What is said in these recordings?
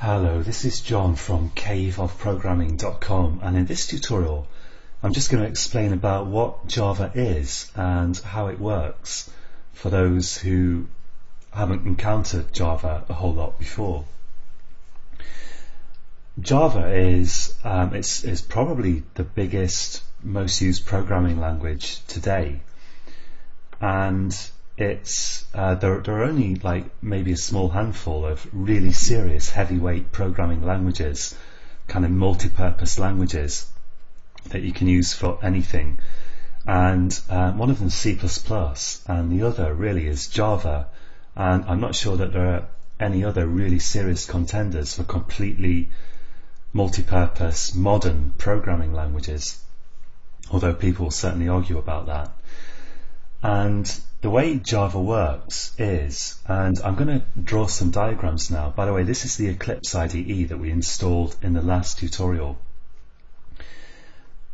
Hello, this is John from caveofprogramming.com, and in this tutorial I'm just going to explain about what Java is and how it works for those who haven't encountered Java a whole lot before. Java is probably the biggest, most used programming language today, and there are only like maybe a small handful of really serious heavyweight programming languages, kind of multi-purpose languages that you can use for anything, and one of them is C++, and the other really is Java, and I'm not sure that there are any other really serious contenders for completely multi-purpose modern programming languages, although people certainly argue about that. And the way Java works is, and I'm going to draw some diagrams now. By the way, this is the Eclipse IDE that we installed in the last tutorial,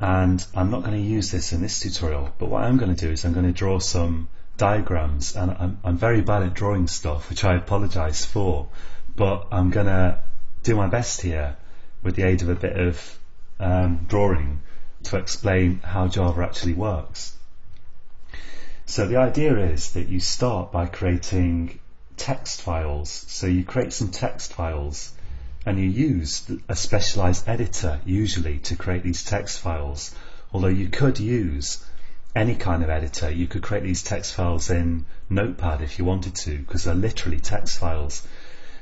and I'm not going to use this in this tutorial, but what I'm going to do is I'm going to draw some diagrams, and I'm very bad at drawing stuff, which I apologize for, but I'm going to do my best here with the aid of a bit of drawing to explain how Java actually works. So the idea is that you start by creating text files. So you create some text files and you use a specialized editor usually to create these text files, although you could use any kind of editor. You could create these text files in Notepad if you wanted to, because they're literally text files.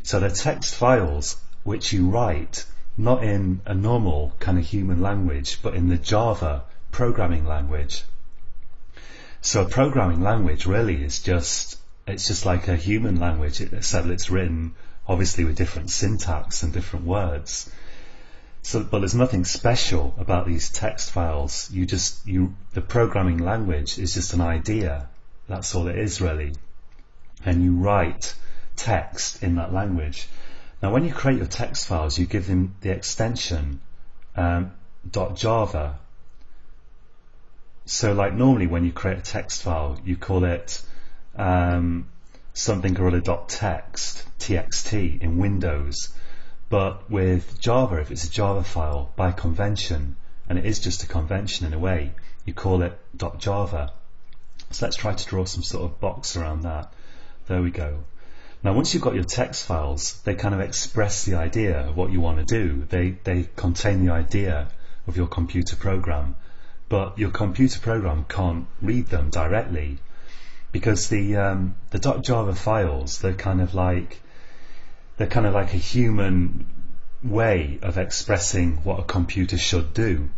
So they're text files which you write not in a normal kind of human language, but in the Java programming language. So a programming language really is just like a human language, except it's written obviously with different syntax and different words. So, but there's nothing special about these text files. The programming language is just an idea. That's all it is really. And you write text in that language. Now when you create your text files, you give them the extension .java. So like normally when you create a text file, you call it something or other .text, txt in Windows. But with Java, if it's a Java file, by convention, and it is just a convention in a way, you call it .java. So let's try to draw some sort of box around that. There we go. Now once you've got your text files, they kind of express the idea of what you want to do. They contain the idea of your computer program, but your computer program can't read them directly, because the .java files, they're kind of like a human way of expressing what a computer should do.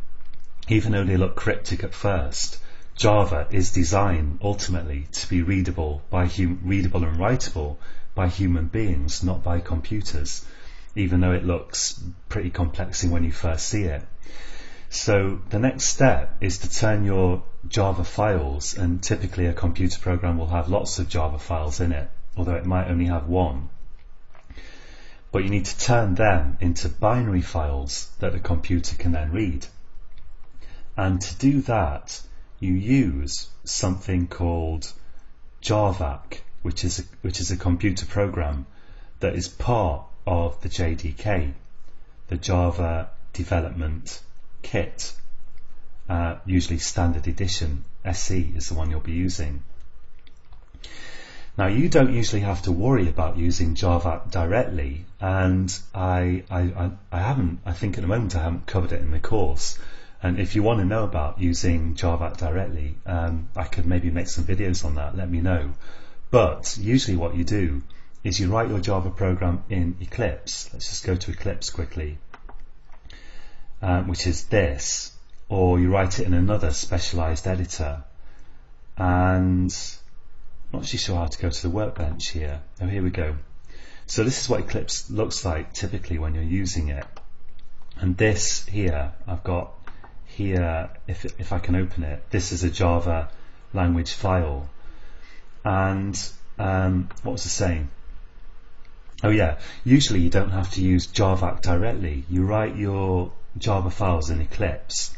Even though they look cryptic at first, Java is designed ultimately to be readable and writable by human beings, not by computers, even though it looks pretty complex when you first see it. So the next step is to turn your Java files, and typically a computer program will have lots of Java files in it, although it might only have one. But you need to turn them into binary files that the computer can then read. And to do that, you use something called Javac, which is a computer program that is part of the JDK, the Java Development Kit, usually Standard Edition. SE is the one you'll be using. Now you don't usually have to worry about using Java directly, and I think at the moment I haven't covered it in the course. And if you want to know about using Java directly, I could maybe make some videos on that, let me know. But usually what you do is you write your Java program in Eclipse. Let's just go to Eclipse quickly, which is this, or you write it in another specialized editor. And I'm not actually sure how to go to the workbench here. Oh, here we go. So this is what Eclipse looks like typically when you're using it. And this here, I've got here, if I can open it, this is a Java language file. And what was I saying? Oh yeah, usually you don't have to use Javac directly. You write your Java files in Eclipse,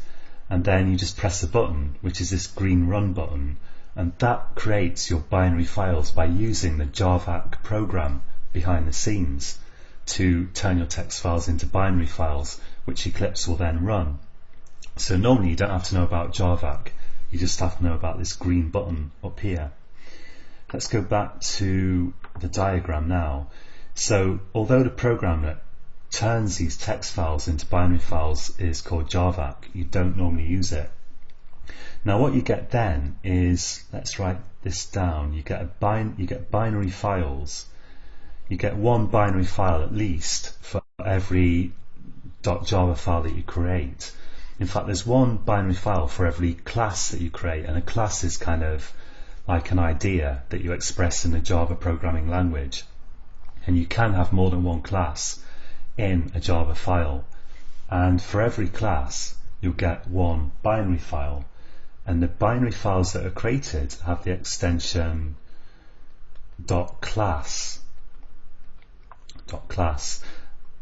and then you just press a button, which is this green run button, and that creates your binary files by using the Javac program behind the scenes. to turn your text files into binary files, which Eclipse will then run. So normally you don't have to know about JAVAC, you just have to know about this green button up here. Let's go back to the diagram now. So although the program that turns these text files into binary files is called JAVAC, you don't normally use it. Now what you get then is, let's write this down, you get binary files. You get one binary file at least for every .java file that you create. In fact, there's one binary file for every class that you create, and a class is kind of like an idea that you express in the Java programming language. And you can have more than one class in a Java file. And for every class, you'll get one binary file. And the binary files that are created have the extension .class.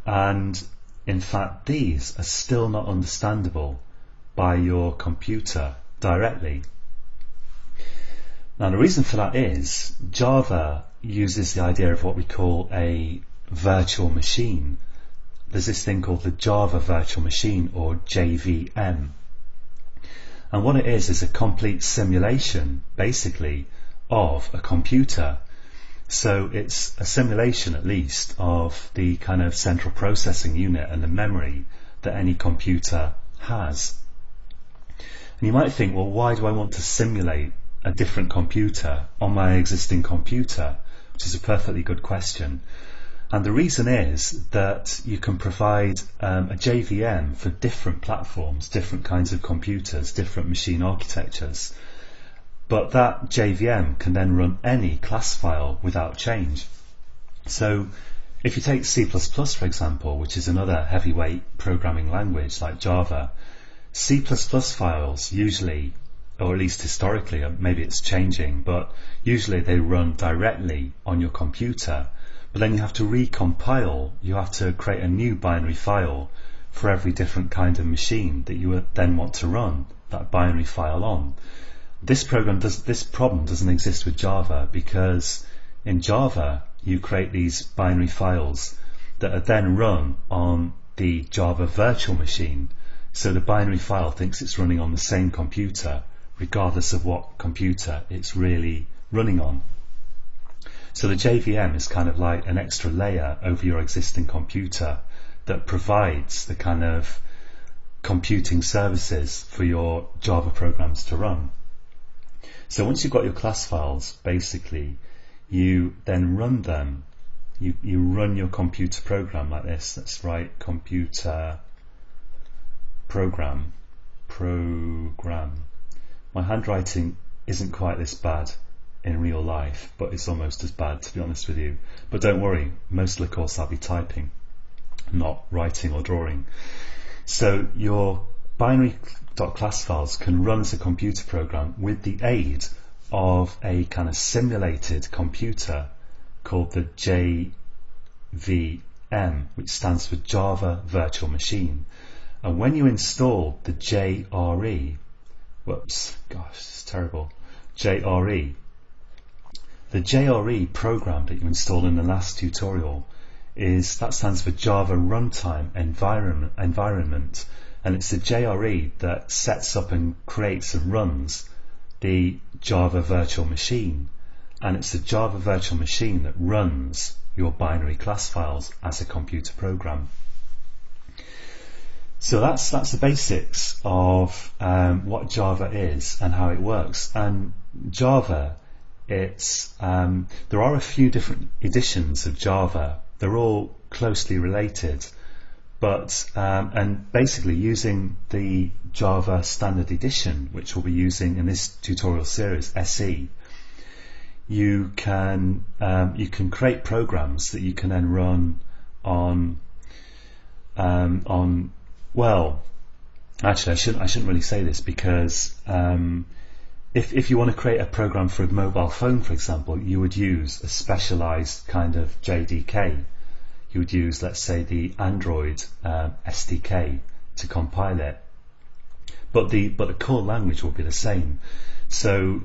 And in fact, these are still not understandable by your computer directly. Now the reason for that is Java uses the idea of what we call a virtual machine. There's this thing called the Java Virtual Machine, or JVM. And what it is a complete simulation, basically, of a computer. So it's a simulation, at least, of the kind of central processing unit and the memory that any computer has. And you might think, well, why do I want to simulate a different computer on my existing computer? Which is a perfectly good question. And the reason is that you can provide a JVM for different platforms, different kinds of computers, different machine architectures. But that JVM can then run any class file without change. So if you take C++, for example, which is another heavyweight programming language like Java, C++ files usually, or at least historically, maybe it's changing, but usually they run directly on your computer. But then you have to recompile, you have to create a new binary file for every different kind of machine that you then want to run that binary file on. This problem doesn't exist with Java, because in Java you create these binary files that are then run on the Java virtual machine. So the binary file thinks it's running on the same computer regardless of what computer it's really running on. So the JVM is kind of like an extra layer over your existing computer that provides the kind of computing services for your Java programs to run. So once you've got your class files, basically, you then run them. You run your computer program like this. Let's write computer program. My handwriting isn't quite this bad in real life, but it's almost as bad, to be honest with you. But don't worry, most of the course I'll be typing, not writing or drawing. So your binary.class files can run as a computer program with the aid of a kind of simulated computer called the JVM, which stands for Java Virtual Machine. And when you install the JRE, whoops, gosh, it's terrible, JRE, the JRE program that you installed in the last tutorial that stands for Java Runtime Environment, and it's the JRE that sets up and creates and runs the Java Virtual Machine, and it's the Java Virtual Machine that runs your binary class files as a computer program. So that's the basics of what Java is and how it works. And Java, there are a few different editions of Java. They're all closely related, but and basically using the Java Standard Edition, which we'll be using in this tutorial series, SE, you can create programs that you can then run on well, actually I shouldn't really say this, because if you want to create a program for a mobile phone, for example, you would use a specialized kind of JDK. You would use, let's say, the Android SDK to compile it, but the core language will be the same. So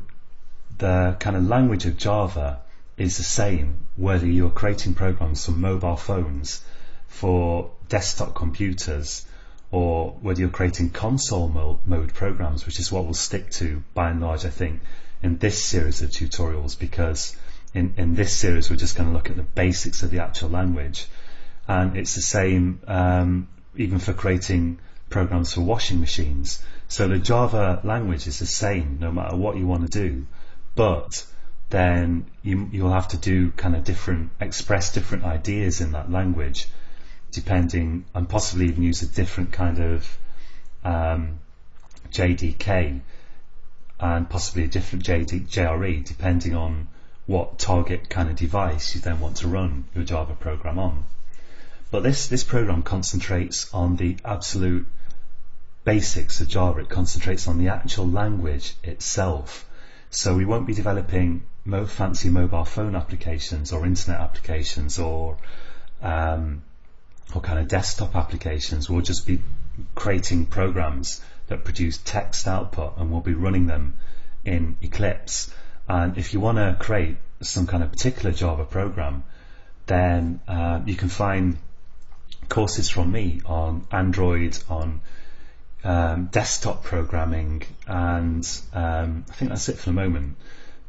the kind of language of Java is the same whether you're creating programs for mobile phones, for desktop computers, or whether you're creating console mode programs, which is what we'll stick to by and large, I think, in this series of tutorials, because in this series we're just going to look at the basics of the actual language. And it's the same even for creating programs for washing machines. So the Java language is the same no matter what you want to do, but then you'll have to do kind of express different ideas in that language, depending, and possibly even use a different kind of JDK and possibly a different JRE, depending on what target kind of device you then want to run your Java program on. But this program concentrates on the absolute basics of Java. It concentrates on the actual language itself. So we won't be developing fancy mobile phone applications or internet applications or kind of desktop applications. We'll just be creating programs that produce text output, and we'll be running them in Eclipse. And if you want to create some kind of particular Java program, then you can find courses from me on Android, on desktop programming, and I think that's it for the moment.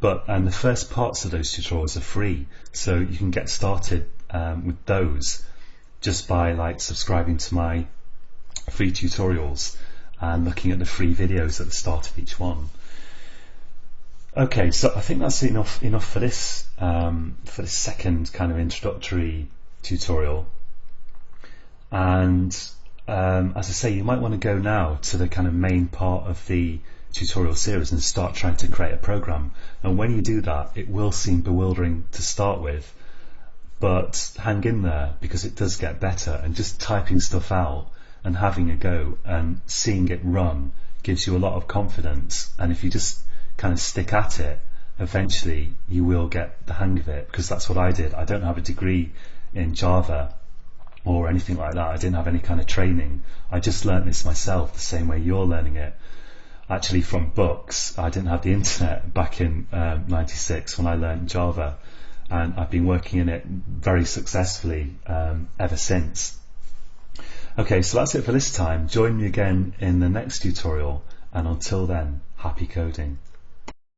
And the first parts of those tutorials are free, so you can get started with those just by subscribing to my free tutorials and looking at the free videos at the start of each one. Okay, so I think that's enough for this second kind of introductory tutorial. And as I say, you might want to go now to the kind of main part of the tutorial series and start trying to create a program. And when you do that, it will seem bewildering to start with, but hang in there, because it does get better. And just typing stuff out and having a go and seeing it run gives you a lot of confidence. And if you just kind of stick at it, eventually you will get the hang of it, because that's what I did. I don't have a degree in Java or anything like that. I didn't have any kind of training. I just learned this myself, the same way you're learning it, actually from books. I didn't have the internet back in '96 when I learned Java, and I've been working in it very successfully ever since. Okay, so that's it for this time. Join me again in the next tutorial, and until then, happy coding.